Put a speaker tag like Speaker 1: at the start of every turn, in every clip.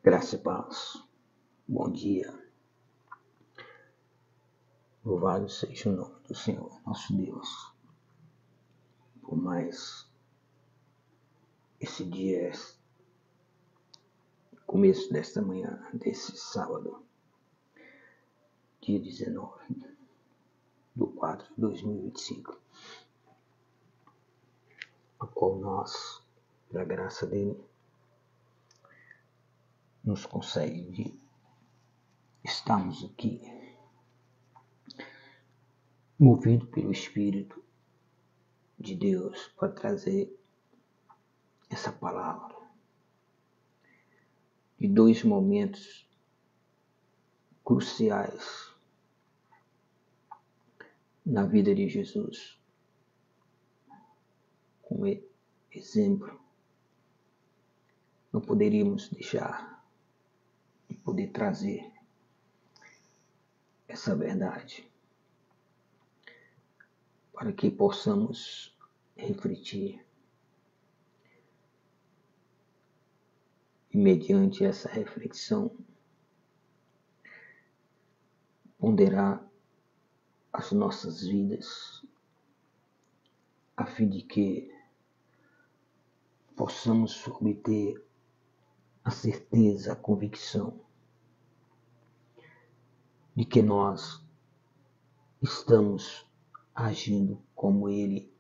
Speaker 1: Graça e paz. Bom dia. Louvado seja o nome do Senhor, nosso Deus. Por mais esse dia, começo desta manhã, desse sábado, dia 19/4/2025, a qual nós, pela graça dele, nos concede de estarmos aqui, movido pelo Espírito de Deus, para trazer essa palavra de dois momentos cruciais na vida de Jesus, como exemplo. Não poderíamos deixar de poder trazer essa verdade para que possamos refletir e, mediante essa reflexão, ponderar as nossas vidas, a fim de que possamos obter a certeza, a convicção de que nós estamos agindo como Ele,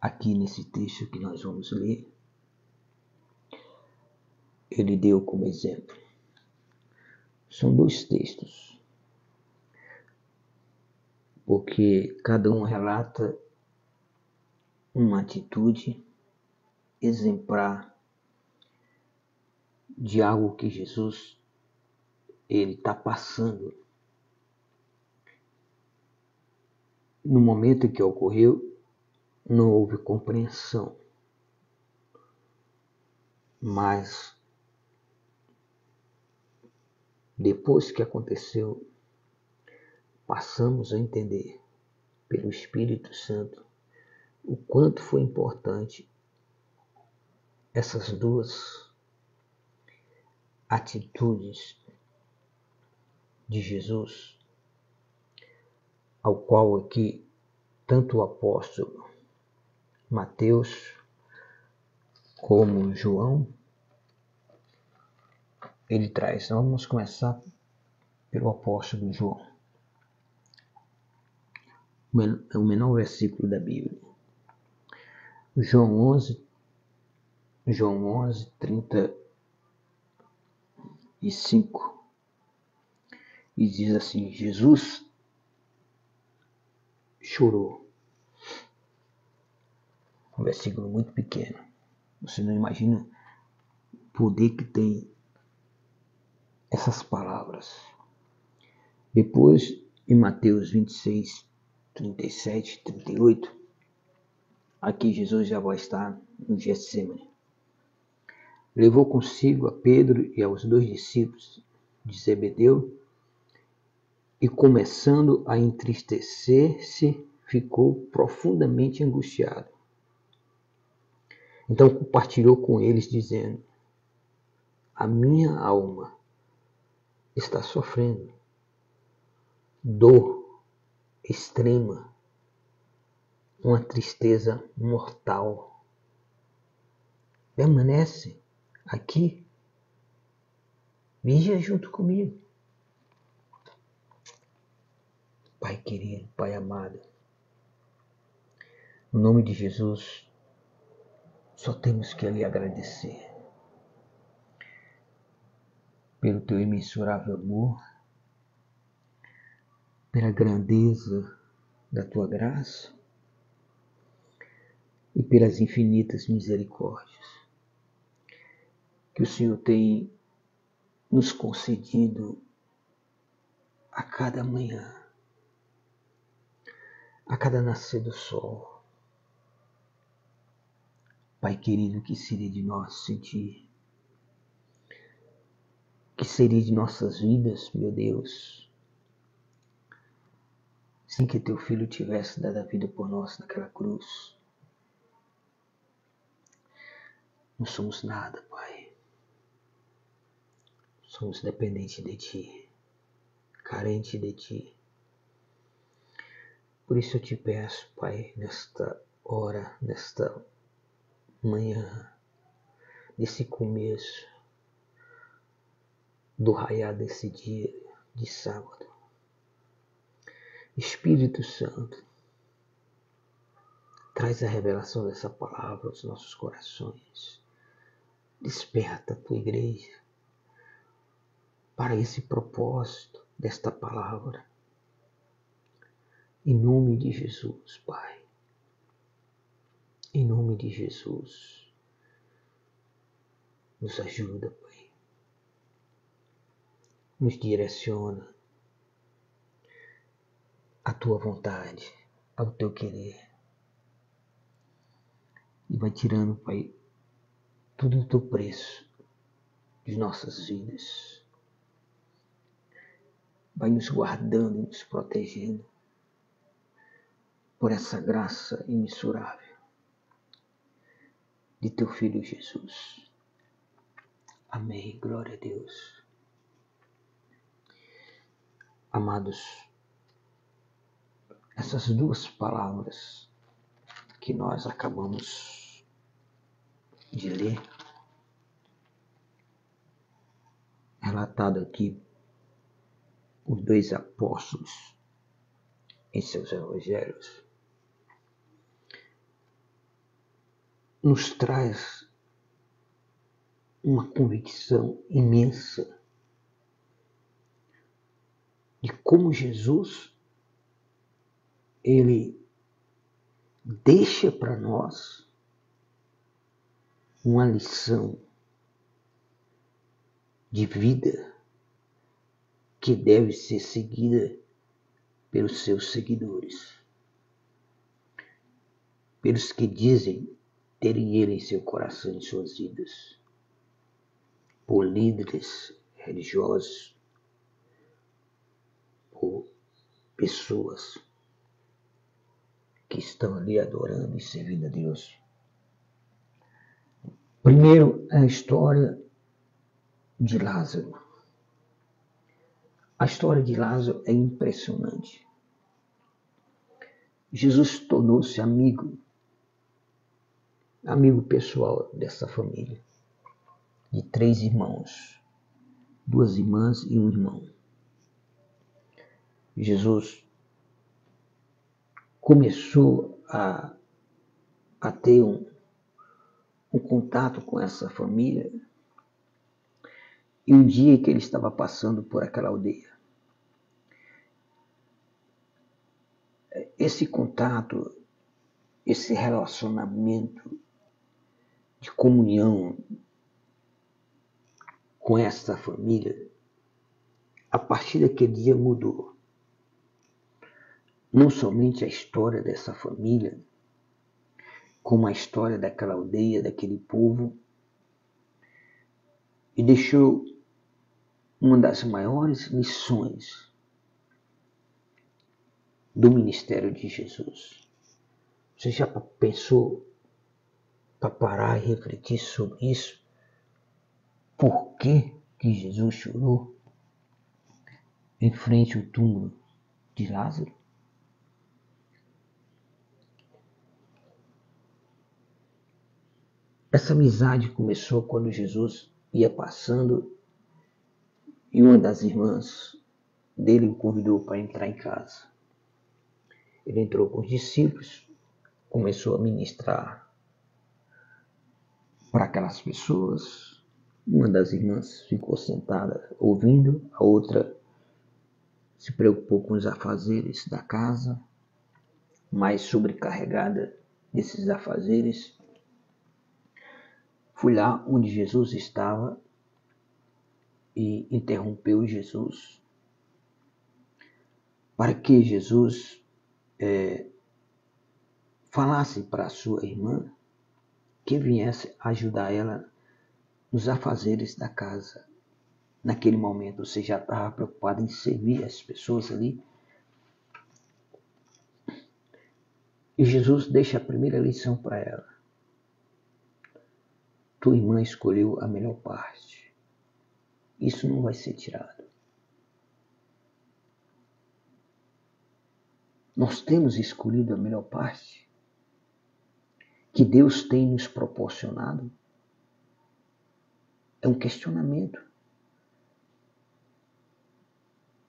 Speaker 1: aqui nesse texto que nós vamos ler, Ele deu como exemplo. São dois textos, porque cada um relata uma atitude exemplar de algo que Jesus ele está passando no momento em que ocorreu. Não houve compreensão, mas depois que aconteceu, passamos a entender pelo Espírito Santo o quanto foi importante essas duas atitudes de Jesus, ao qual aqui tanto o apóstolo Mateus como João ele traz. Então vamos começar pelo apóstolo João, o menor versículo da Bíblia. João 11:35, e diz assim: Jesus chorou. Um versículo muito pequeno. Você não imagina o poder que tem essas palavras. Depois, em Mateus 26:37-38, aqui Jesus já vai estar no Getsemane. Levou consigo a Pedro e aos 2 discípulos de Zebedeu, e começando a entristecer-se, ficou profundamente angustiado. Então compartilhou com eles, dizendo: a minha alma está sofrendo dor extrema, uma tristeza mortal. Permanece aqui, vigia junto comigo. Pai querido, Pai amado, no nome de Jesus, só temos que lhe agradecer pelo teu imensurável amor, pela grandeza da tua graça e pelas infinitas misericórdias que o Senhor tem nos concedido a cada manhã, a cada nascer do sol. Pai querido, que seria de nós sentir? Que seria de nossas vidas, meu Deus, sem que teu Filho tivesse dado a vida por nós naquela cruz? Não somos nada, Pai. somos dependentes de Ti, carentes de Ti. Por isso eu te peço, Pai, nesta hora, nesta manhã, nesse começo do raiar desse dia de sábado, Espírito Santo, traz a revelação dessa palavra aos nossos corações. Desperta a tua igreja para esse propósito desta palavra. Em nome de Jesus, Pai. Em nome de Jesus. Nos ajuda, Pai. Nos direciona à tua vontade, ao teu querer. E vai tirando, Pai, tudo o teu preço de nossas vidas. Vai nos guardando e nos protegendo por essa graça imensurável de teu Filho Jesus. Amém. Glória a Deus. Amados, essas duas palavras que nós acabamos de ler, relatado aqui por dois apóstolos em seus evangelhos, nos traz uma convicção imensa de como Jesus, ele deixa para nós uma lição de vida que deve ser seguida pelos seus seguidores, pelos que dizem terem ele em seu coração e em suas vidas, por líderes religiosos, por pessoas que estão ali adorando e servindo a Deus. Primeiro, a história de Lázaro. A história de Lázaro é impressionante. Jesus tornou-se amigo pessoal dessa família, de 3 irmãos, 2 irmãs e um irmão. Jesus começou a ter um contato com essa família e um dia que ele estava passando por aquela aldeia. Esse contato, esse relacionamento de comunhão com essa família, a partir daquele dia mudou. Não somente a história dessa família, como a história daquela aldeia, daquele povo, e deixou uma das maiores lições do ministério de Jesus. Você já pensou para parar e refletir sobre isso? Por que Jesus chorou em frente ao túmulo de Lázaro? Essa amizade começou quando Jesus ia passando e uma das irmãs dele o convidou para entrar em casa. Ele entrou com os discípulos, começou a ministrar para aquelas pessoas. Uma das irmãs ficou sentada ouvindo, a outra se preocupou com os afazeres da casa, mais sobrecarregada desses afazeres. Fui lá onde Jesus estava e interrompeu Jesus para que Jesus falasse para a sua irmã que viesse ajudar ela nos afazeres da casa. Naquele momento você já estava preocupado em servir as pessoas ali. E Jesus deixa a primeira lição para ela. Tua irmã escolheu a melhor parte. isso não vai ser tirado. Nós temos escolhido a melhor parte que Deus tem nos proporcionado. É um questionamento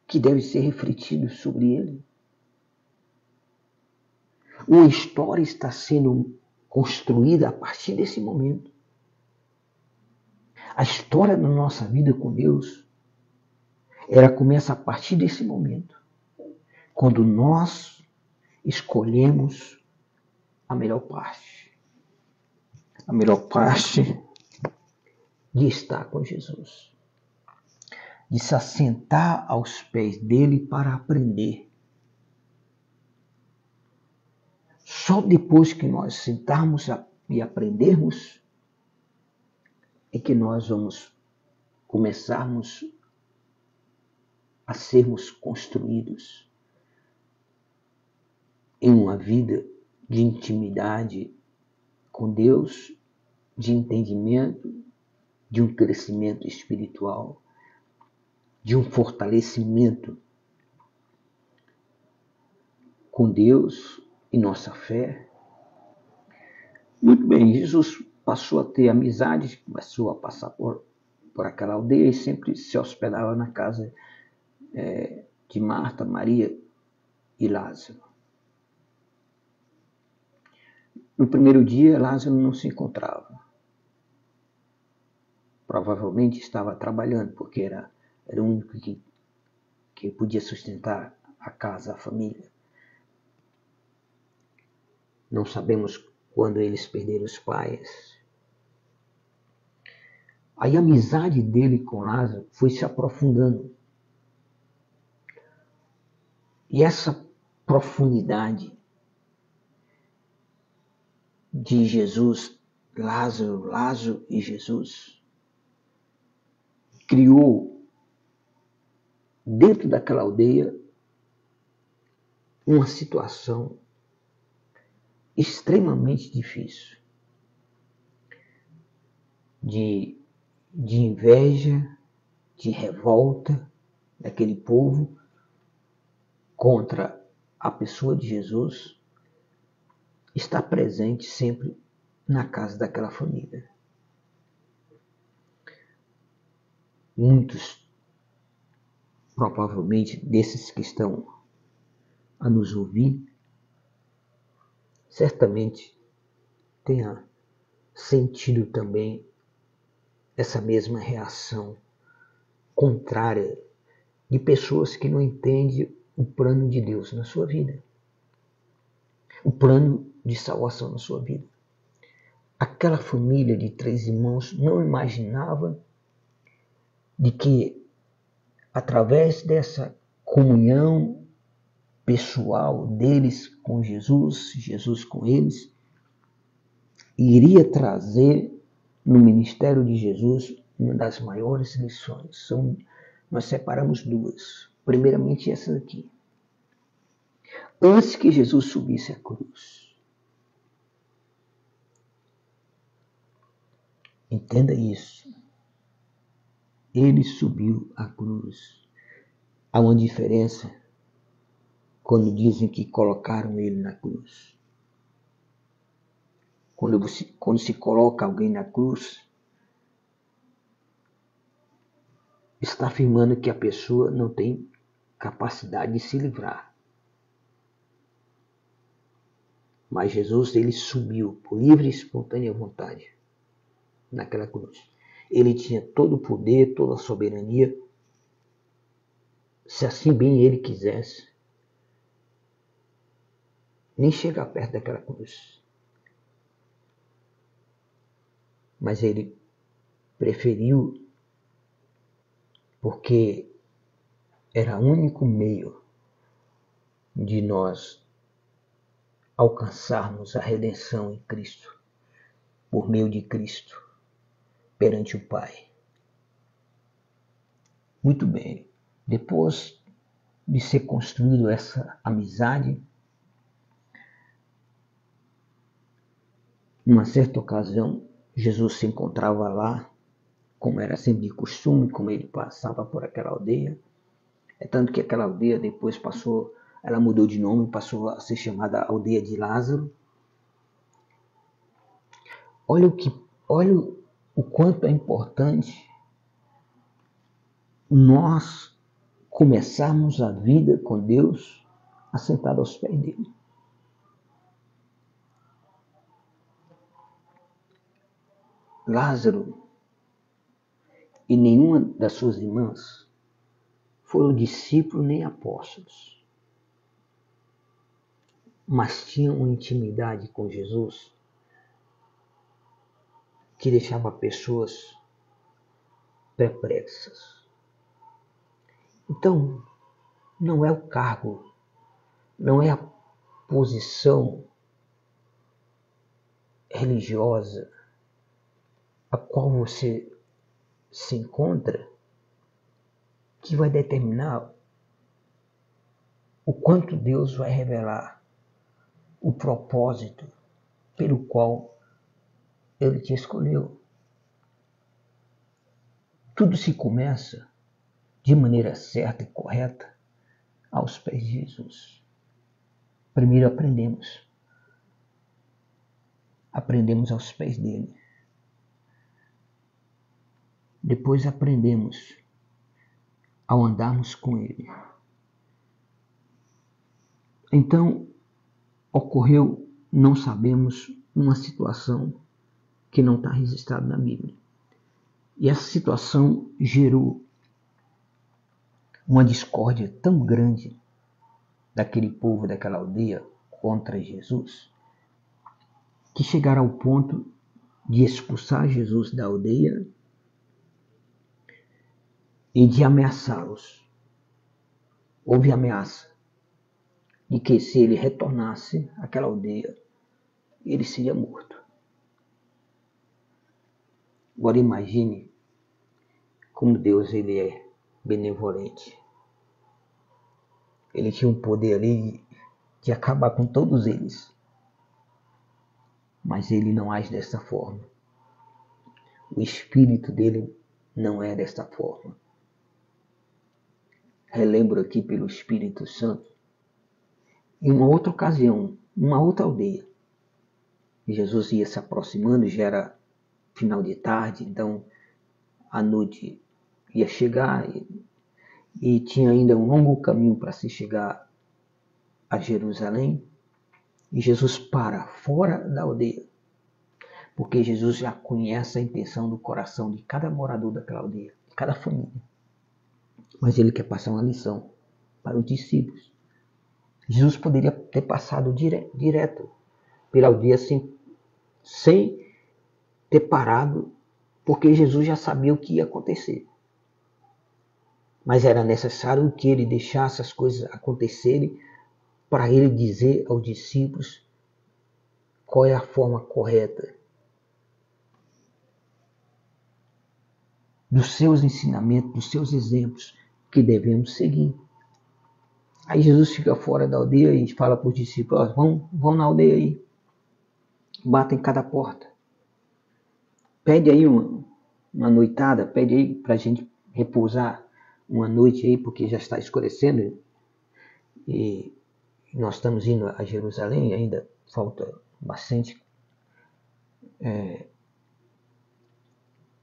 Speaker 1: que deve ser refletido sobre ele. Uma história está sendo construída a partir desse momento. A história da nossa vida com Deus, ela começa a partir desse momento, quando nós escolhemos a melhor parte. A melhor parte de estar com Jesus, de se assentar aos pés dele para aprender. Só depois que nós sentarmos e aprendermos é que nós vamos começarmos a sermos construídos em uma vida de intimidade com Deus, de entendimento, de um crescimento espiritual, de um fortalecimento com Deus e nossa fé. Muito bem, Jesus passou a ter amizade, começou a passar por aquela aldeia e sempre se hospedava na casa de Marta, Maria e Lázaro. No primeiro dia, Lázaro não se encontrava. Provavelmente estava trabalhando, porque era o único que podia sustentar a casa, a família. Não sabemos quando eles perderam os pais. Aí a amizade dele com Lázaro foi se aprofundando. E essa profundidade de Jesus, Lázaro e Jesus, criou dentro daquela aldeia uma situação extremamente difícil de inveja, de revolta daquele povo contra a pessoa de Jesus, está presente sempre na casa daquela família. Muitos, provavelmente, desses que estão a nos ouvir, certamente tenha sentido também essa mesma reação contrária de pessoas que não entendem o plano de Deus na sua vida, o plano de salvação na sua vida. Aquela família de 3 irmãos não imaginava de que, através dessa comunhão pessoal deles com Jesus, Jesus com eles, iria trazer no ministério de Jesus uma das maiores lições. Nós separamos 2. Primeiramente essa daqui. Antes que Jesus subisse à cruz. Entenda isso. Ele subiu à cruz. Há uma diferença quando dizem que colocaram ele na cruz. Quando se coloca alguém na cruz, está afirmando que a pessoa não tem capacidade de se livrar. Mas Jesus, ele subiu por livre e espontânea vontade naquela cruz. Ele tinha todo o poder, toda a soberania. Se assim bem ele quisesse, nem chegar perto daquela cruz. Mas ele preferiu, porque era o único meio de nós alcançarmos a redenção em Cristo, por meio de Cristo, perante o Pai. Muito bem, depois de ser construído essa amizade, numa certa ocasião, Jesus se encontrava lá como era sempre de costume, como ele passava por aquela aldeia. É tanto que aquela aldeia depois ela mudou de nome, passou a ser chamada Aldeia de Lázaro. Olha o quanto é importante nós começarmos a vida com Deus assentado aos pés dele. Lázaro e nenhuma das suas irmãs foram discípulos nem apóstolos, mas tinham uma intimidade com Jesus que deixava pessoas perplexas. Então, não é o cargo, não é a posição religiosa a qual você se encontra que vai determinar o quanto Deus vai revelar o propósito pelo qual Ele te escolheu. Tudo se começa de maneira certa e correta aos pés de Jesus. Primeiro aprendemos aos pés dele. Depois aprendemos ao andarmos com ele. Então, ocorreu, não sabemos, uma situação que não está registrada na Bíblia. E essa situação gerou uma discórdia tão grande daquele povo, daquela aldeia contra Jesus, que chegaram ao ponto de expulsar Jesus da aldeia e de ameaçá-los. Houve ameaça de que se ele retornasse àquela aldeia, ele seria morto. Agora imagine como Deus ele é benevolente. Ele tinha um poder ali de acabar com todos eles. Mas ele não age dessa forma. O espírito dele não é desta forma. Relembro aqui pelo Espírito Santo, em uma outra ocasião, numa outra aldeia, Jesus ia se aproximando, já era final de tarde, então a noite ia chegar e tinha ainda um longo caminho para se chegar a Jerusalém. E Jesus para fora da aldeia, porque Jesus já conhece a intenção do coração de cada morador daquela aldeia, de cada família. Mas ele quer passar uma lição para os discípulos. Jesus poderia ter passado direto pela aldeia sem ter parado, porque Jesus já sabia o que ia acontecer. Mas era necessário que ele deixasse as coisas acontecerem para ele dizer aos discípulos qual é a forma correta dos seus ensinamentos, dos seus exemplos que devemos seguir. Aí Jesus fica fora da aldeia e fala para os discípulos, vão na aldeia aí, batem em cada porta, pede aí uma noitada, pede aí para a gente repousar uma noite aí, porque já está escurecendo e nós estamos indo a Jerusalém, ainda falta bastante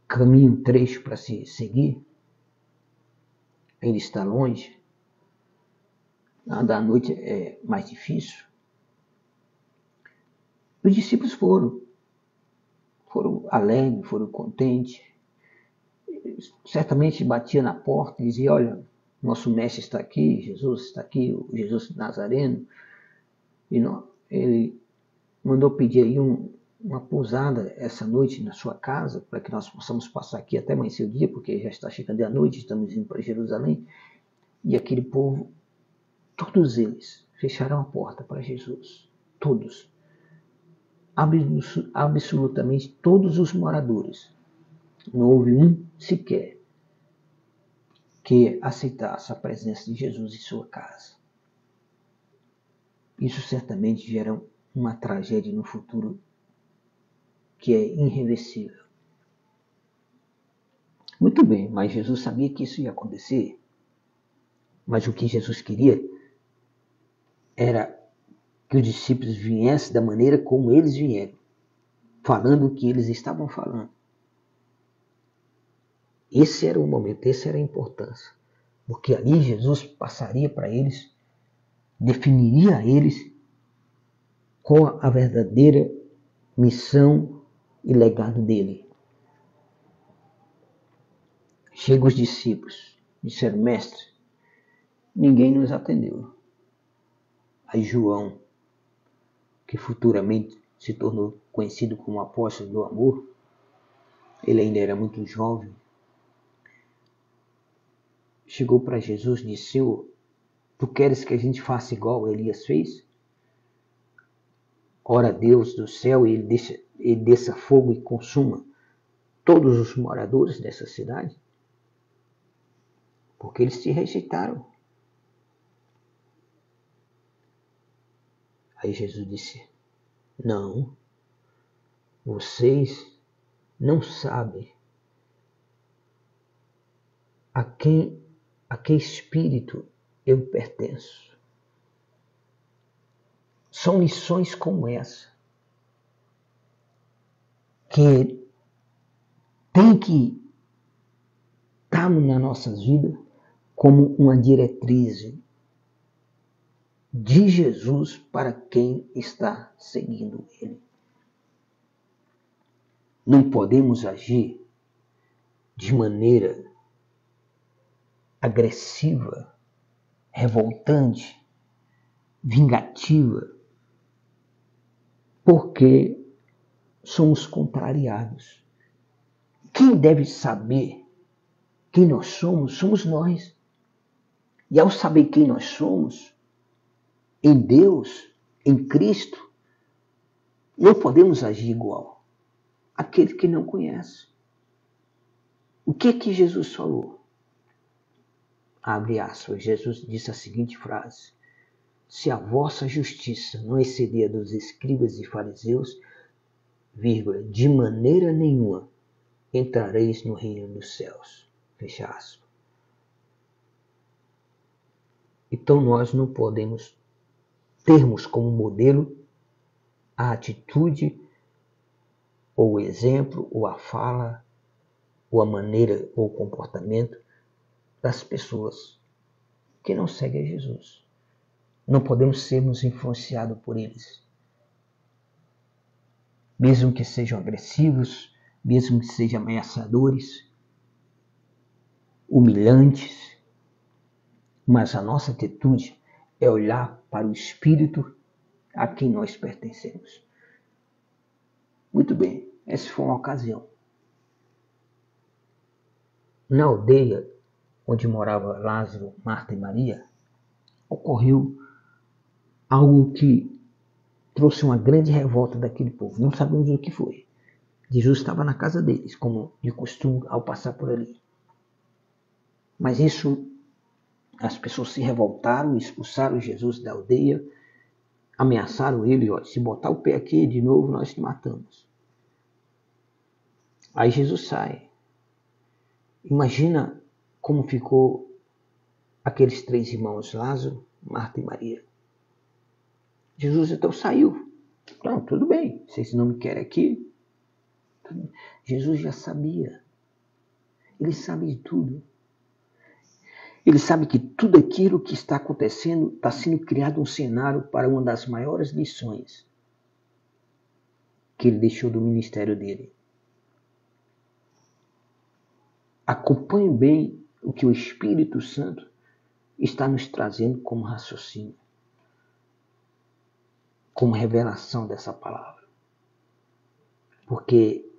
Speaker 1: caminho, trecho para se seguir, ainda está longe, andar à noite é mais difícil. Os discípulos foram alegres, foram contentes, certamente batia na porta e dizia, olha, nosso mestre está aqui, Jesus está aqui, o Jesus Nazareno, e ele mandou pedir aí uma pousada essa noite na sua casa, para que nós possamos passar aqui até amanhecer o dia, porque já está chegando a noite, estamos indo para Jerusalém. E aquele povo, todos eles, fecharam a porta para Jesus. Todos. Absolutamente todos os moradores. Não houve um sequer que aceitasse a presença de Jesus em sua casa. Isso certamente gera uma tragédia no futuro que é irreversível. Muito bem, mas Jesus sabia que isso ia acontecer. Mas o que Jesus queria era que os discípulos viessem da maneira como eles vieram, falando o que eles estavam falando. Esse era o momento, essa era a importância. Porque ali Jesus passaria para eles, definiria a eles qual a verdadeira missão e legado dele. Chegam os discípulos, disseram: mestre, ninguém nos atendeu. Aí João, que futuramente se tornou conhecido como apóstolo do amor, ele ainda era muito jovem, chegou para Jesus e disse: Senhor, tu queres que a gente faça igual Elias fez? Ora Deus do céu, ele desça fogo e consuma todos os moradores dessa cidade? Porque eles te rejeitaram. Aí Jesus disse: não, vocês não sabem a que espírito eu pertenço. São lições como essa que tem que estar nas nossas vidas como uma diretriz de Jesus para quem está seguindo ele. Não podemos agir de maneira agressiva, revoltante, vingativa, porque somos contrariados. Quem deve saber quem nós somos, somos nós. E ao saber quem nós somos, em Deus, em Cristo, não podemos agir igual àquele que não conhece. O que Jesus falou? Abre aspas, Jesus disse a seguinte frase: se a vossa justiça não exceder a dos escribas e fariseus, vírgula, de maneira nenhuma entrareis no reino dos céus. Fecha aspas. Então nós não podemos termos como modelo a atitude, ou o exemplo, ou a fala, ou a maneira, ou o comportamento das pessoas que não seguem a Jesus. Não podemos sermos influenciados por eles. Mesmo que sejam agressivos, mesmo que sejam ameaçadores, humilhantes, mas a nossa atitude é olhar para o Espírito a quem nós pertencemos. Muito bem, essa foi uma ocasião. Na aldeia onde morava Lázaro, Marta e Maria, ocorreu algo que trouxe uma grande revolta daquele povo. Não sabemos o que foi. Jesus estava na casa deles, como de costume ao passar por ali. Mas isso, as pessoas se revoltaram, expulsaram Jesus da aldeia, ameaçaram ele: ó, se botar o pé aqui de novo, nós te matamos. Aí Jesus sai. Imagina como ficou aqueles três irmãos, Lázaro, Marta e Maria. Jesus então saiu. Não, tudo bem, vocês não me querem aqui. Jesus já sabia. Ele sabe de tudo. Ele sabe que tudo aquilo que está acontecendo está sendo criado um cenário para uma das maiores lições que ele deixou do ministério dele. Acompanhe bem o que o Espírito Santo está nos trazendo como raciocínio, como revelação dessa palavra. Porque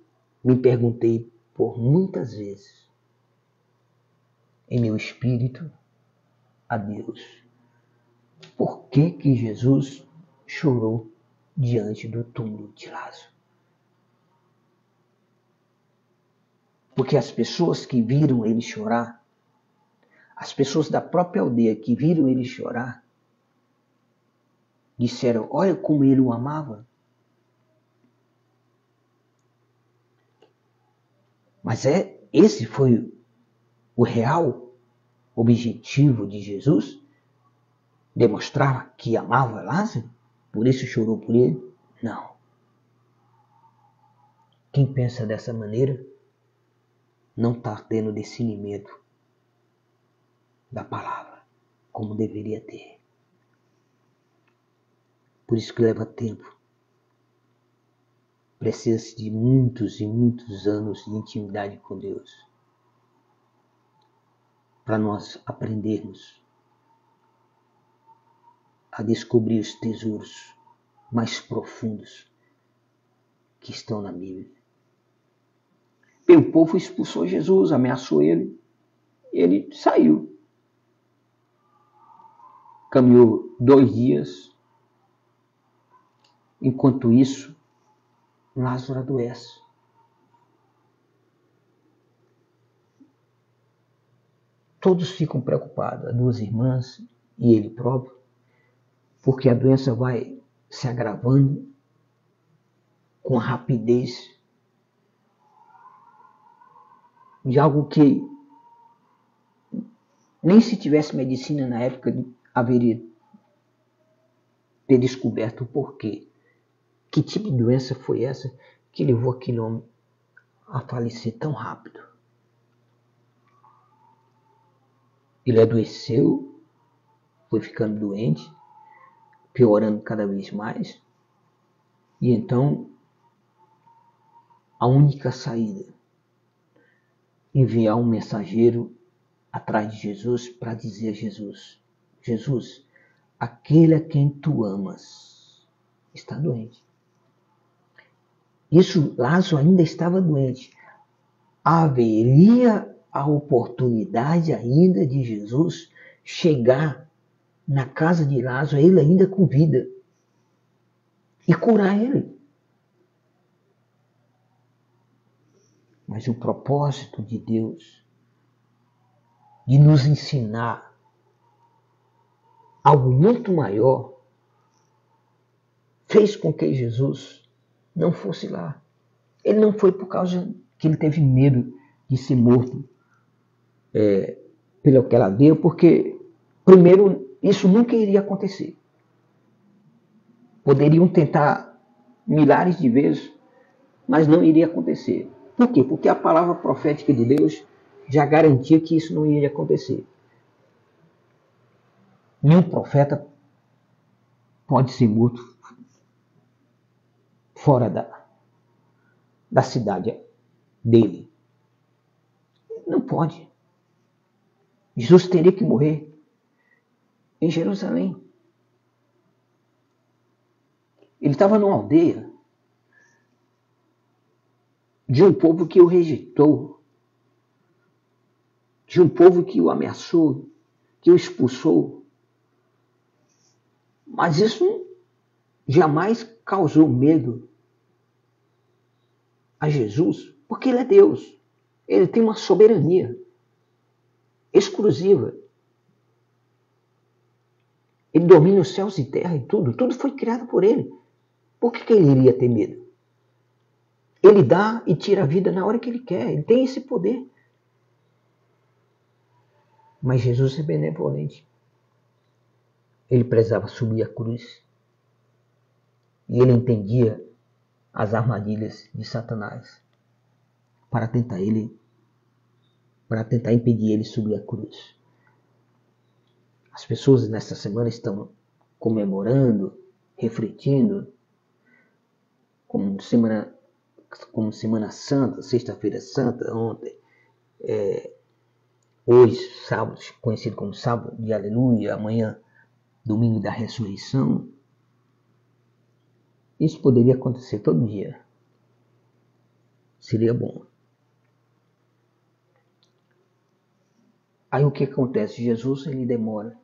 Speaker 1: me perguntei por muitas vezes em meu espírito a Deus: por que Jesus chorou diante do túmulo de Lázaro? Porque as pessoas que viram ele chorar, as pessoas da própria aldeia que viram ele chorar, disseram: olha como ele o amava. Mas esse foi o real objetivo de Jesus? Demonstrar que amava Lázaro? Por isso chorou por ele? Não. Quem pensa dessa maneira não está tendo discernimento da palavra, como deveria ter. Por isso que leva tempo. Precisa-se de muitos e muitos anos de intimidade com Deus para nós aprendermos a descobrir os tesouros mais profundos que estão na Bíblia. E o povo expulsou Jesus, ameaçou ele saiu. Caminhou 2 dias. Enquanto isso, Lázaro adoece. Todos ficam preocupados, as 2 irmãs e ele próprio, porque a doença vai se agravando com a rapidez de algo que nem se tivesse medicina na época haveria ter descoberto o porquê. Que tipo de doença foi essa que levou aquele homem a falecer tão rápido? Ele adoeceu, foi ficando doente, piorando cada vez mais. E então, a única saída, enviar um mensageiro atrás de Jesus para dizer a Jesus: Jesus, aquele a quem tu amas está doente. Isso, Lázaro ainda estava doente. Haveria a oportunidade ainda de Jesus chegar na casa de Lázaro, ele ainda com vida, e curar ele. Mas o propósito de Deus de nos ensinar algo muito maior fez com que Jesus não fosse lá. Ele não foi por causa que ele teve medo de ser morto pelo que ela deu, porque, primeiro, isso nunca iria acontecer. Poderiam tentar milhares de vezes, mas não iria acontecer. Por quê? Porque a palavra profética de Deus já garantia que isso não iria acontecer. Nenhum profeta pode ser morto fora da cidade dele. Não pode. Jesus teria que morrer em Jerusalém. Ele estava numa aldeia de um povo que o rejeitou, de um povo que o ameaçou, que o expulsou. Mas isso jamais causou medo a Jesus, porque ele é Deus. Ele tem uma soberania exclusiva. Ele domina os céus e terra e tudo. Tudo foi criado por ele. Por que ele iria ter medo? Ele dá e tira a vida na hora que ele quer. Ele tem esse poder. Mas Jesus é benevolente. Ele precisava subir a cruz. E ele entendia as armadilhas de Satanás para tentar impedir ele de subir a cruz. As pessoas nessa semana estão comemorando, refletindo, como Semana Santa, Sexta-feira Santa, ontem, hoje, sábado, conhecido como Sábado de Aleluia, amanhã, Domingo da Ressurreição. Isso poderia acontecer todo dia. Seria bom. Aí o que acontece? Jesus, ele demora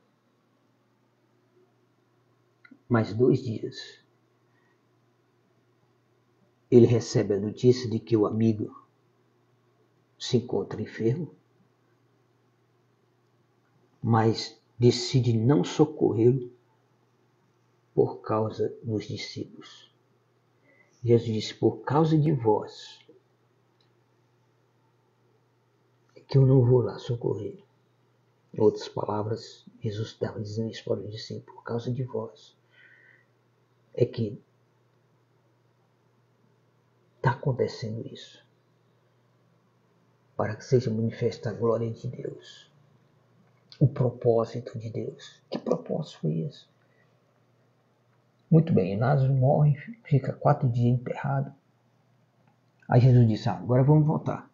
Speaker 1: mais 2 dias. Ele recebe a notícia de que o amigo se encontra enfermo, mas decide não socorrê-lo por causa dos discípulos. Jesus disse: por causa de vós, que eu não vou lá socorrer. Em outras palavras, Jesus estava dizendo isso para os discípulos: por causa de vós é que está acontecendo isso, para que seja manifesta a glória de Deus, o propósito de Deus. Que propósito foi esse? Muito bem, Lázaro morre, fica 4 dias enterrado. Aí Jesus disse: agora vamos voltar.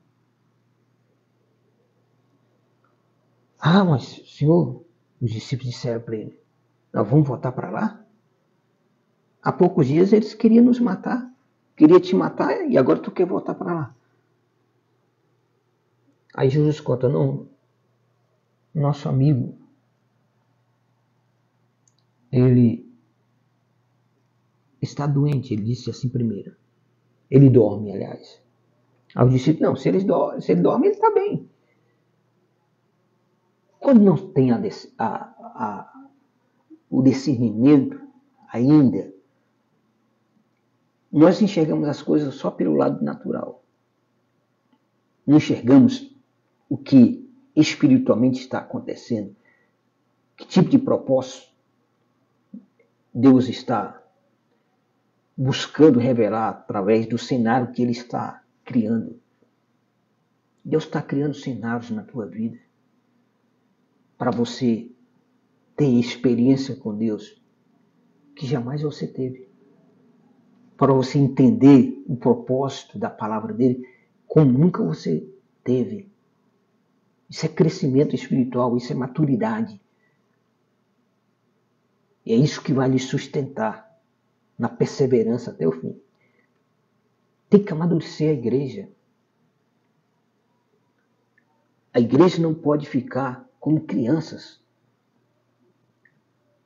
Speaker 1: Mas Senhor, os discípulos disseram para ele: nós vamos voltar para lá? Há poucos dias eles queriam nos matar, queriam te matar e agora tu quer voltar para lá. Aí Jesus conta: não, nosso amigo, ele está doente, ele disse assim primeiro. Ele dorme, aliás. Aí os discípulos: não, se ele dorme, ele está bem. Quando não tem o discernimento ainda, nós enxergamos as coisas só pelo lado natural. Não enxergamos o que espiritualmente está acontecendo. Que tipo de propósito Deus está buscando revelar através do cenário que Ele está criando. Deus está criando cenários na tua vida para você ter experiência com Deus que jamais você teve. Para você entender o propósito da palavra dele como nunca você teve. Isso é crescimento espiritual, isso é maturidade. E é isso que vai lhe sustentar na perseverança até o fim. Tem que amadurecer a igreja. A igreja não pode ficar como crianças.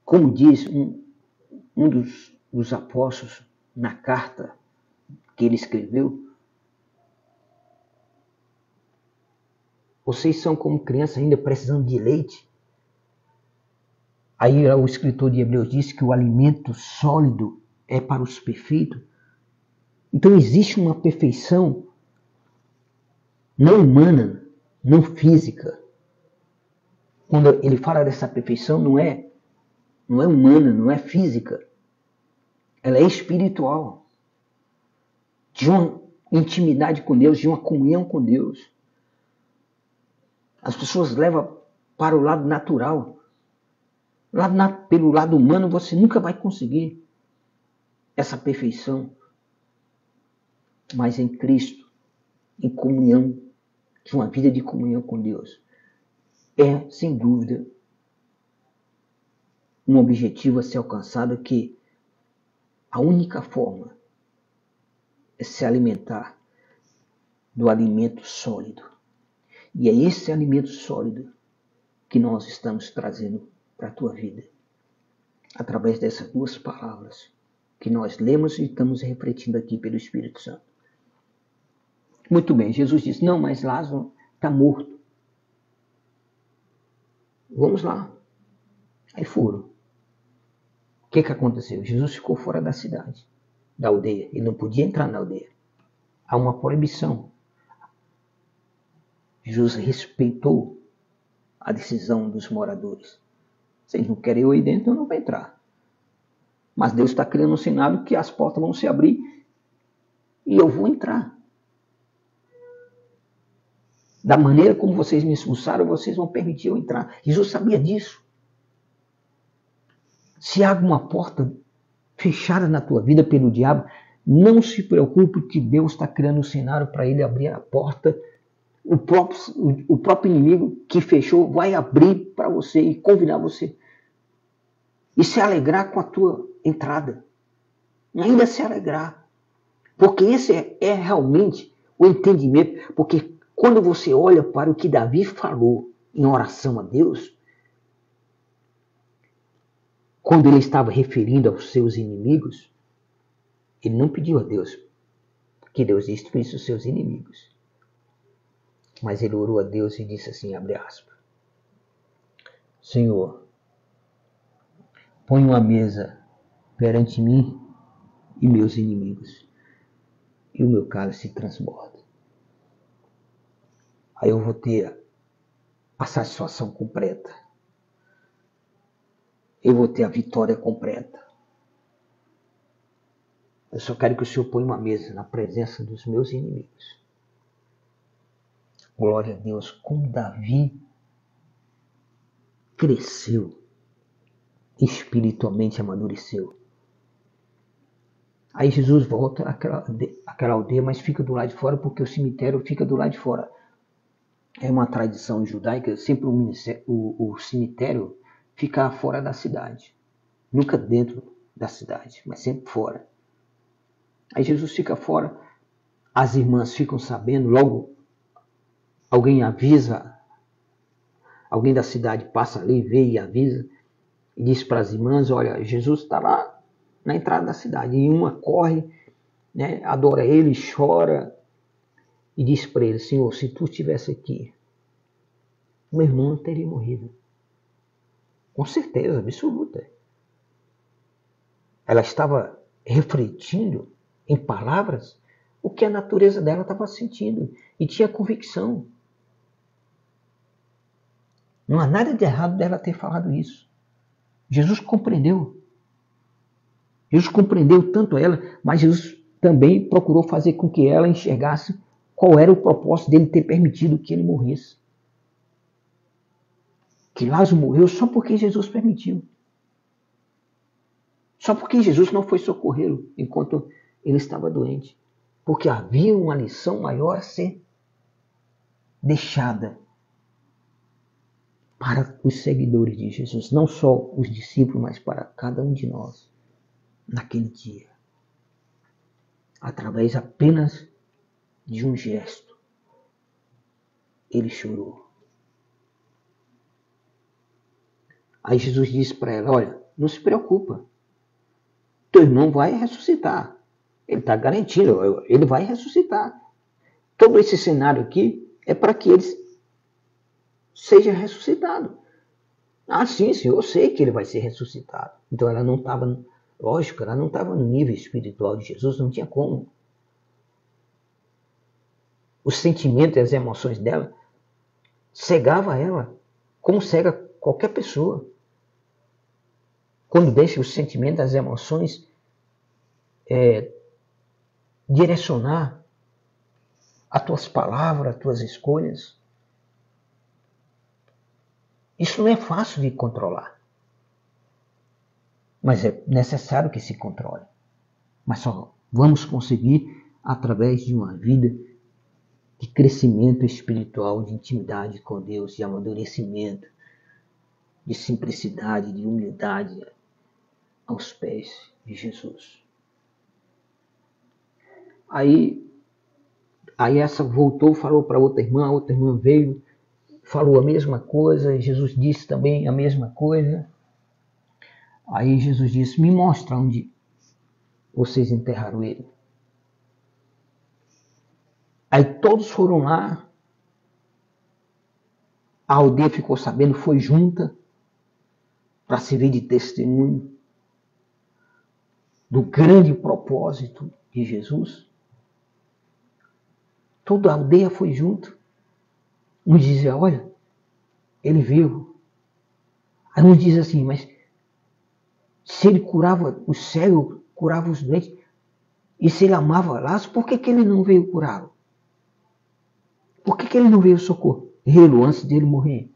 Speaker 1: Como diz um dos apóstolos na carta que ele escreveu: vocês são como crianças ainda precisando de leite. Aí o escritor de Hebreus disse que o alimento sólido é para os perfeitos. Então existe uma perfeição não humana, não física. Quando ele fala dessa perfeição, não é humana, não é física. Ela é espiritual. De uma intimidade com Deus, de uma comunhão com Deus. As pessoas levam para o lado natural. Pelo lado humano você nunca vai conseguir essa perfeição. Mas em Cristo, em comunhão, de uma vida de comunhão com Deus, é, sem dúvida, um objetivo a ser alcançado, que a única forma é se alimentar do alimento sólido. E é esse alimento sólido que nós estamos trazendo para a tua vida, através dessas duas palavras que nós lemos e estamos refletindo aqui pelo Espírito Santo. Muito bem, Jesus disse: não, mas Lázaro está morto. Vamos lá. Aí foram. O que aconteceu? Jesus ficou fora da cidade, da aldeia. Ele não podia entrar na aldeia. Há uma proibição. Jesus respeitou a decisão dos moradores. Vocês não querem eu ir dentro, eu não vou entrar. Mas Deus está criando um cenário que as portas vão se abrir e eu vou entrar. Da maneira como vocês me expulsaram, vocês vão permitir eu entrar. Jesus sabia disso. Se há alguma porta fechada na tua vida pelo diabo, não se preocupe, que Deus está criando um cenário para ele abrir a porta. O próprio inimigo que fechou vai abrir para você e convidar você. E se alegrar com a tua entrada. E ainda se alegrar. Porque esse é realmente o entendimento. Porque quando você olha para o que Davi falou em oração a Deus, quando ele estava referindo aos seus inimigos, ele não pediu a Deus que Deus destruísse os seus inimigos. Mas ele orou a Deus e disse assim, abre aspas: Senhor, põe uma mesa perante mim e meus inimigos, e o meu cálice transborda. Aí eu vou ter a satisfação completa. Eu vou ter a vitória completa. Eu só quero que o Senhor ponha uma mesa na presença dos meus inimigos. Glória a Deus, como Davi cresceu, espiritualmente amadureceu. Aí Jesus volta àquela aldeia, mas fica do lado de fora, porque o cemitério fica do lado de fora. É uma tradição judaica, sempre o cemitério fica fora da cidade. Nunca dentro da cidade, mas sempre fora. Aí Jesus fica fora, as irmãs ficam sabendo, logo alguém avisa, alguém da cidade passa ali, vê e avisa, e diz para as irmãs, olha, Jesus está lá na entrada da cidade. E uma corre, né, adora ele, chora, e diz para ele, Senhor, se tu estivesse aqui, meu irmão não teria morrido. Com certeza absoluta. Ela estava refletindo em palavras o que a natureza dela estava sentindo e tinha convicção. Não há nada de errado dela ter falado isso. Jesus compreendeu. Jesus compreendeu tanto ela, mas Jesus também procurou fazer com que ela enxergasse qual era o propósito dele ter permitido que ele morresse. Que Lázaro morreu só porque Jesus permitiu. Só porque Jesus não foi socorrê-lo enquanto ele estava doente. Porque havia uma lição maior a ser deixada para os seguidores de Jesus. Não só os discípulos, mas para cada um de nós. Naquele dia. Através apenas de um gesto. Ele chorou. Aí Jesus disse para ela, olha, não se preocupa. Teu irmão vai ressuscitar. Ele está garantindo, ele vai ressuscitar. Todo esse cenário aqui é para que ele seja ressuscitado. Ah, sim, senhor, eu sei que ele vai ser ressuscitado. Então ela não estava, lógico, ela não estava no nível espiritual de Jesus, não tinha como. Os sentimentos e as emoções dela cegava ela, como cega qualquer pessoa. Quando deixa os sentimentos, as emoções direcionar as tuas palavras, as tuas escolhas. Isso não é fácil de controlar. Mas é necessário que se controle. Mas só vamos conseguir através de uma vida de crescimento espiritual, de intimidade com Deus, de amadurecimento, de simplicidade, de humildade aos pés de Jesus. Aí essa voltou, falou para outra irmã, a outra irmã veio, falou a mesma coisa, Jesus disse também a mesma coisa. Aí Jesus disse, me mostra onde vocês enterraram ele. Aí todos foram lá, a aldeia ficou sabendo, foi junta para servir de testemunho do grande propósito de Jesus. Toda a aldeia foi junto. Uns dizia, olha, ele viu. Aí uns dizem assim, mas se ele curava os cegos, curava os doentes, e se ele amava Lázaro, por que ele não veio curá-lo? Por que ele não veio socorrê-lo antes dele morrer?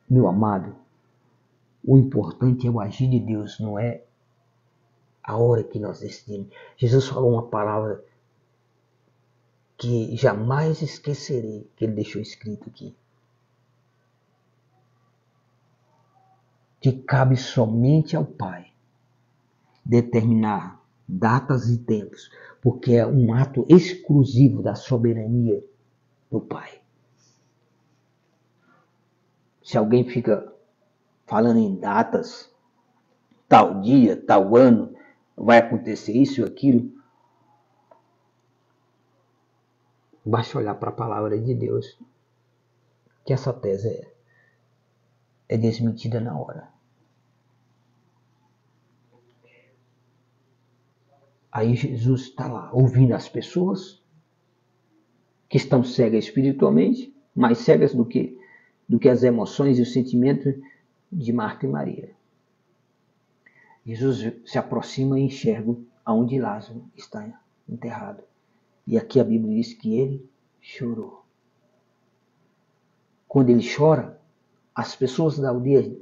Speaker 1: Meu amado, o importante é o agir de Deus, não é a hora que nós decidimos. Jesus falou uma palavra que jamais esquecerei, que ele deixou escrito aqui. Que cabe somente ao Pai determinar datas e tempos, porque é um ato exclusivo da soberania do Pai. Se alguém fica falando em datas, tal dia, tal ano, vai acontecer isso ou aquilo, basta olhar para a palavra de Deus, que essa tese é desmentida na hora. Aí Jesus está lá, ouvindo as pessoas que estão cegas espiritualmente, mais cegas do que as emoções e os sentimentos de Marta e Maria. Jesus se aproxima e enxerga aonde Lázaro está enterrado. E aqui a Bíblia diz que ele chorou. Quando ele chora, as pessoas da aldeia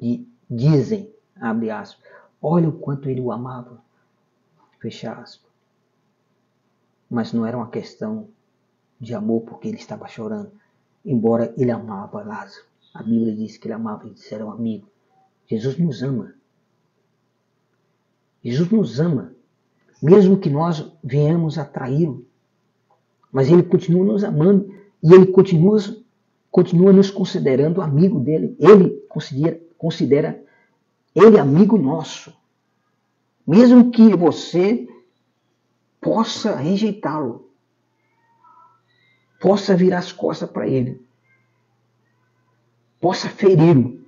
Speaker 1: dizem, abre aspas, olha o quanto ele o amava, fecha aspas. Mas não era uma questão de amor porque ele estava chorando, embora ele amava Lázaro. A Bíblia diz que ele amava, eles eram amigos. Jesus nos ama. Jesus nos ama, mesmo que nós venhamos a traí-lo. Mas ele continua nos amando e ele continua nos considerando amigo dele. Ele considera ele amigo nosso. Mesmo que você possa rejeitá-lo, possa virar as costas para ele, possa feri-lo,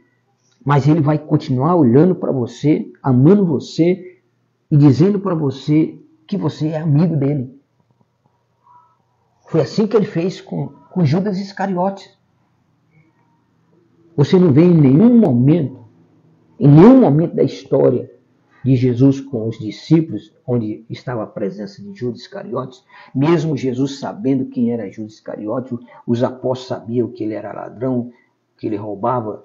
Speaker 1: mas ele vai continuar olhando para você, amando você e dizendo para você que você é amigo dele. Foi assim que ele fez com Judas Iscariotes. Você não vê em nenhum momento da história de Jesus com os discípulos, onde estava a presença de Judas Iscariotes, mesmo Jesus sabendo quem era Judas Iscariotes, os apóstolos sabiam que ele era ladrão, que ele roubava,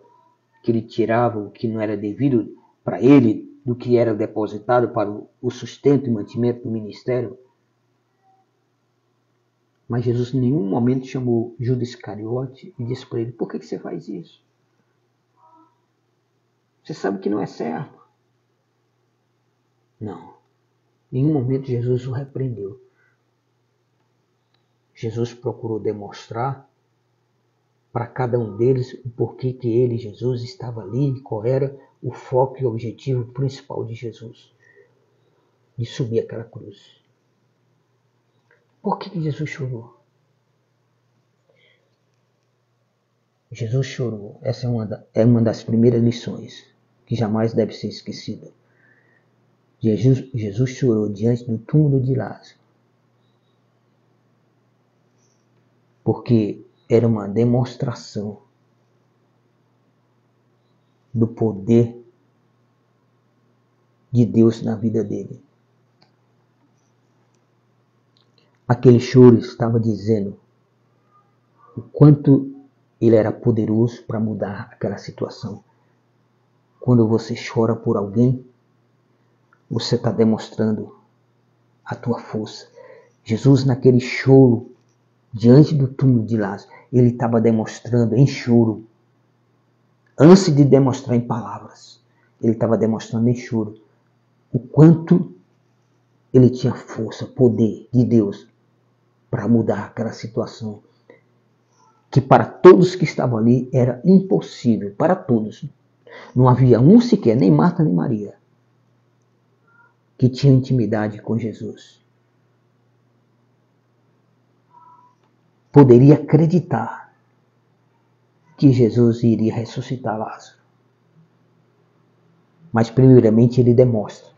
Speaker 1: que ele tirava o que não era devido para ele, do que era depositado para o sustento e mantimento do ministério. Mas Jesus em nenhum momento chamou Judas Iscariote e disse para ele, por que você faz isso? Você sabe que não é certo. Não. Em nenhum momento Jesus o repreendeu. Jesus procurou demonstrar para cada um deles o porquê que ele, Jesus, estava ali, qual era o foco e o objetivo principal de Jesus, de subir aquela cruz. Por que Jesus chorou? Jesus chorou. Essa é uma das primeiras lições que jamais deve ser esquecida. Jesus chorou diante do túmulo de Lázaro, porque era uma demonstração do poder de Deus na vida dele. Aquele choro estava dizendo o quanto ele era poderoso para mudar aquela situação. Quando você chora por alguém, você está demonstrando a tua força. Jesus, naquele choro, diante do túmulo de Lázaro, ele estava demonstrando em choro, antes de demonstrar em palavras, ele estava demonstrando em choro o quanto ele tinha força, poder de Deus para mudar aquela situação que para todos que estavam ali era impossível, para todos. Não havia um sequer, nem Marta nem Maria, que tinha intimidade com Jesus. Poderia acreditar que Jesus iria ressuscitar Lázaro. Mas primeiramente ele demonstra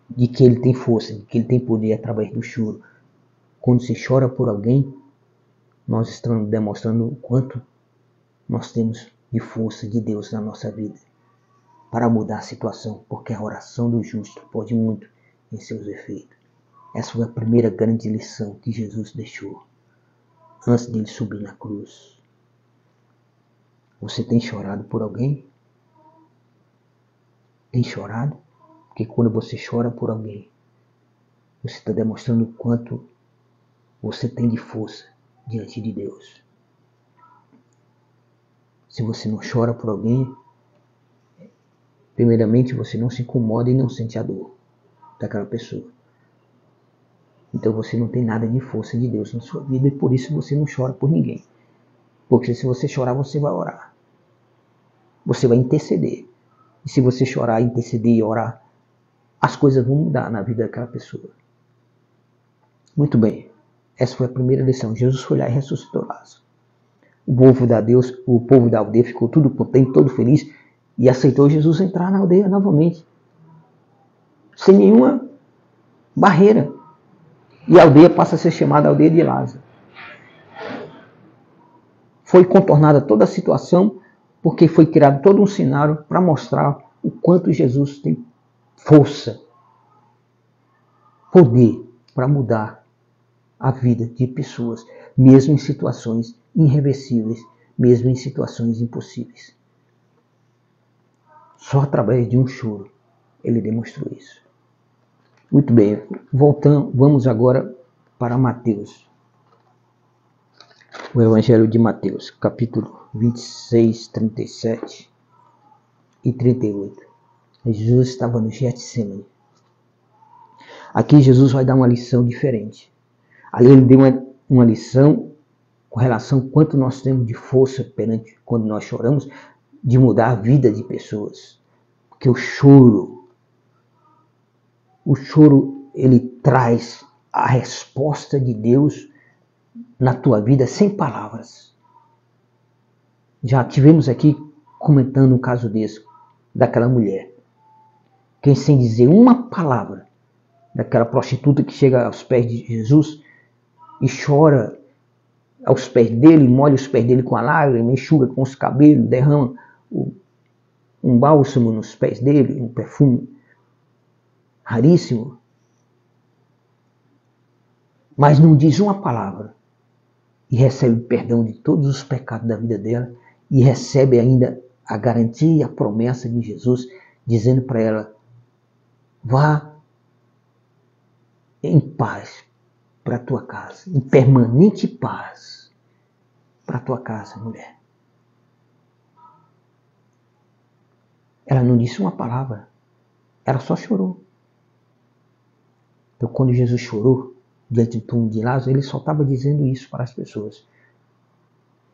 Speaker 1: de que ele tem força, de que ele tem poder através do choro. Quando se chora por alguém, nós estamos demonstrando o quanto nós temos de força de Deus na nossa vida para mudar a situação, porque a oração do justo pode muito em seus efeitos. Essa foi a primeira grande lição que Jesus deixou antes de ele subir na cruz. Você tem chorado por alguém? Tem chorado? Porque quando você chora por alguém, você está demonstrando o quanto você tem de força diante de Deus. Se você não chora por alguém, primeiramente você não se incomoda e não sente a dor daquela pessoa. Então você não tem nada de força de Deus na sua vida e por isso você não chora por ninguém. Porque se você chorar, você vai orar. Você vai interceder. E se você chorar, interceder e orar, as coisas vão mudar na vida daquela pessoa. Muito bem. Essa foi a primeira lição. Jesus foi lá e ressuscitou Lázaro. O povo da aldeia ficou tudo contente, todo feliz e aceitou Jesus entrar na aldeia novamente. Sem nenhuma barreira. E a aldeia passa a ser chamada aldeia de Lázaro. Foi contornada toda a situação, porque foi criado todo um cenário para mostrar o quanto Jesus tem força, poder para mudar a vida de pessoas, mesmo em situações irreversíveis, mesmo em situações impossíveis. Só através de um choro ele demonstrou isso. Muito bem, vamos agora para Mateus. O Evangelho de Mateus, capítulo 26, 37 e 38. Jesus estava no Getsemane. Aqui Jesus vai dar uma lição diferente. Ali ele deu uma lição com relação ao quanto nós temos de força perante quando nós choramos, de mudar a vida de pessoas. Porque o choro, ele traz a resposta de Deus na tua vida sem palavras. Já tivemos aqui comentando um caso desse, daquela mulher, que sem dizer uma palavra, daquela prostituta que chega aos pés de Jesus e chora aos pés dele, molha os pés dele com a lágrima, enxuga com os cabelos, derrama um bálsamo nos pés dele, um perfume raríssimo, mas não diz uma palavra e recebe perdão de todos os pecados da vida dela e recebe ainda a garantia e a promessa de Jesus, dizendo para ela: vá em paz para a tua casa, em permanente paz para a tua casa, mulher. Ela não disse uma palavra, ela só chorou. Então, quando Jesus chorou diante do túmulo de Lázaro, ele só estava dizendo isso para as pessoas,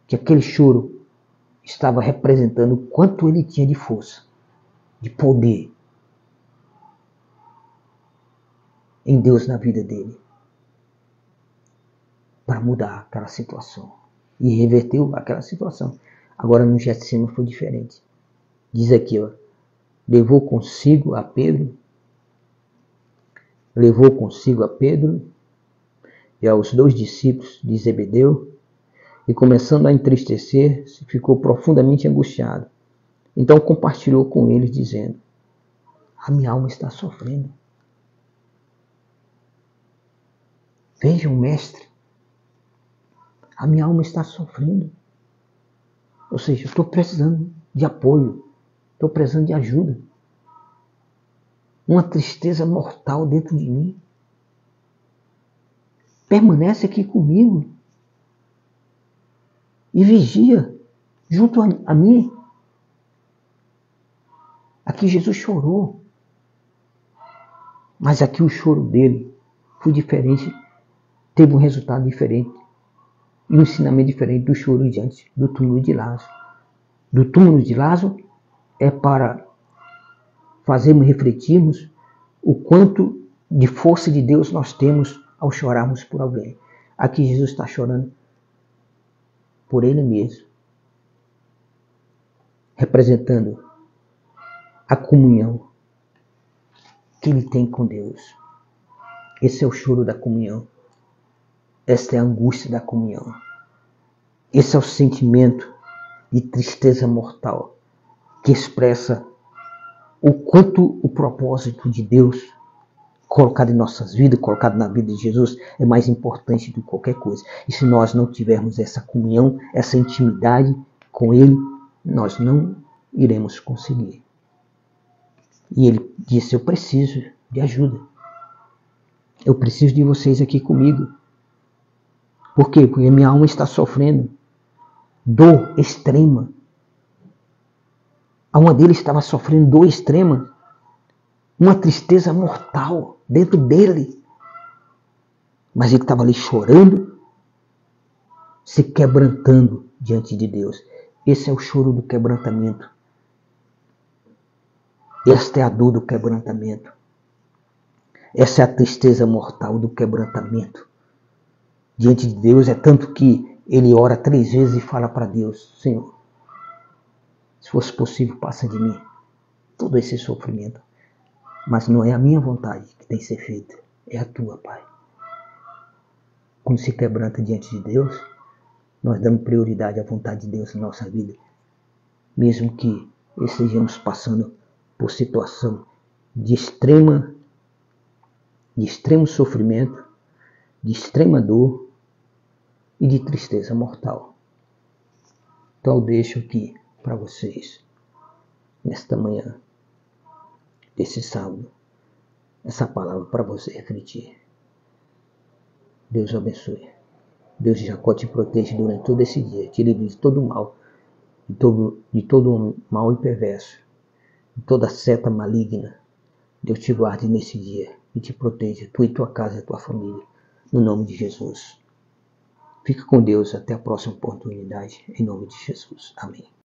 Speaker 1: que aquele choro estava representando o quanto ele tinha de força, de poder em Deus na vida dele, para mudar aquela situação. E reverteu aquela situação. Agora no Getsemane foi diferente. Diz aqui, ó, levou consigo a Pedro e aos 2 discípulos de Zebedeu, e começando a entristecer, se ficou profundamente angustiado. Então compartilhou com eles, dizendo: a minha alma está sofrendo. Vejam, mestre, a minha alma está sofrendo. Ou seja, eu estou precisando de apoio, estou precisando de ajuda. Uma tristeza mortal dentro de mim. Permanece aqui comigo e vigia junto a mim. Aqui Jesus chorou, mas aqui o choro dele foi diferente, teve um resultado diferente e um ensinamento diferente do choro diante do túmulo de Lázaro. Do túmulo de Lázaro é para fazermos refletirmos o quanto de força de Deus nós temos ao chorarmos por alguém. Aqui Jesus está chorando por ele mesmo, representando a comunhão que ele tem com Deus. Esse é o choro da comunhão. Esta é a angústia da comunhão. Esse é o sentimento de tristeza mortal que expressa o quanto o propósito de Deus colocado em nossas vidas, colocado na vida de Jesus, é mais importante do que qualquer coisa. E se nós não tivermos essa comunhão, essa intimidade com Ele, nós não iremos conseguir. E ele disse: eu preciso de ajuda. Eu preciso de vocês aqui comigo. Por quê? Porque minha alma está sofrendo dor extrema. A alma dele estava sofrendo dor extrema. Uma tristeza mortal dentro dele. Mas ele estava ali chorando, se quebrantando diante de Deus. Esse é o choro do quebrantamento. Esta é a dor do quebrantamento. Essa é a tristeza mortal do quebrantamento. Diante de Deus é tanto que ele ora 3 vezes e fala para Deus: Senhor, se fosse possível, passa de mim todo esse sofrimento. Mas não é a minha vontade que tem que ser feita, é a tua, Pai. Quando se quebranta diante de Deus, nós damos prioridade à vontade de Deus na nossa vida, mesmo que estejamos passando por situação de extremo sofrimento, de extrema dor e de tristeza mortal. Então eu deixo aqui para vocês, nesta manhã, desse sábado, essa palavra para você refletir. Deus abençoe. Deus de Jacó te proteja durante todo esse dia, te livre de todo mal, de todo mal e perverso, de toda seta maligna. Deus te guarde nesse dia e te proteja, tu e tua casa e tua família, no nome de Jesus. Fica com Deus, até a próxima oportunidade, em nome de Jesus. Amém.